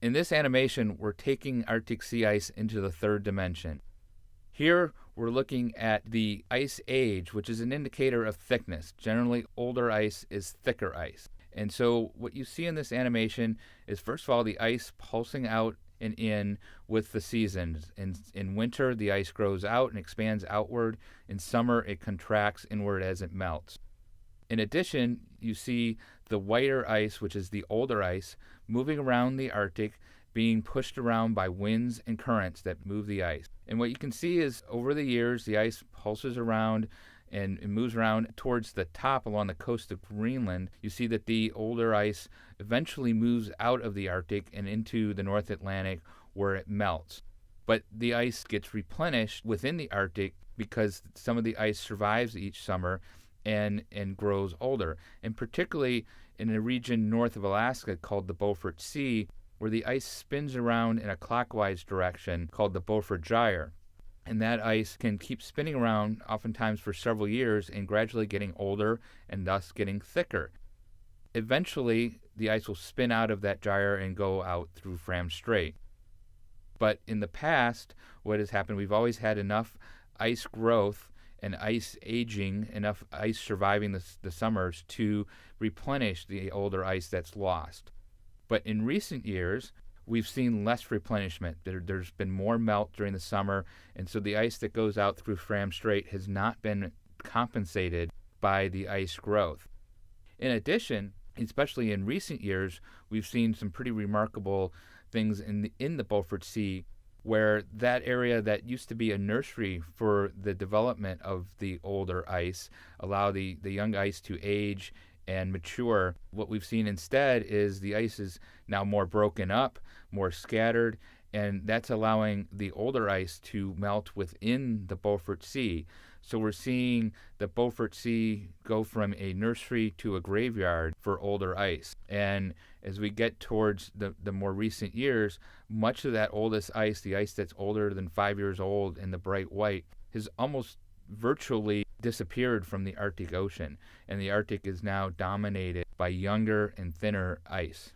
In this animation, we're taking Arctic sea ice into the third dimension. Here, we're looking at the ice age, which is an indicator of thickness. Generally, older ice is thicker ice. And so what you see in this animation is, first of all, the ice pulsing out and in with the seasons. In winter, the ice grows out and expands outward. In summer, it contracts inward as it melts. In addition, you see the whiter ice, which is the older ice, moving around the Arctic, being pushed around by winds and currents that move the ice. And what you can see is, over the years, the ice pulses around and it moves around towards the top along the coast of Greenland. You see that the older ice eventually moves out of the Arctic and into the North Atlantic, where it melts. But the ice gets replenished within the Arctic because some of the ice survives each summer and grows older. And particularly in a region north of Alaska called the Beaufort Sea, where the ice spins around in a clockwise direction called the Beaufort Gyre. And that ice can keep spinning around, oftentimes for several years, and gradually getting older and thus getting thicker. Eventually, the ice will spin out of that gyre and go out through Fram Strait. But in the past, what has happened, we've always had enough ice growth and ice aging, enough ice surviving the summers to replenish the older ice that's lost. But in recent years, we've seen less replenishment. There's been more melt during the summer, and so the ice that goes out through Fram Strait has not been compensated by the ice growth. In addition, especially in recent years, we've seen some pretty remarkable things in the Beaufort Sea, where that area that used to be a nursery for the development of the older ice, allow the young ice to age and mature. What we've seen instead is the ice is now more broken up, more scattered, and that's allowing the older ice to melt within the Beaufort Sea. So we're seeing the Beaufort Sea go from a nursery to a graveyard for older ice. And as we get towards the more recent years, much of that oldest ice, the ice that's older than 5 years old and the bright white, has almost virtually disappeared from the Arctic Ocean, and the Arctic is now dominated by younger and thinner ice.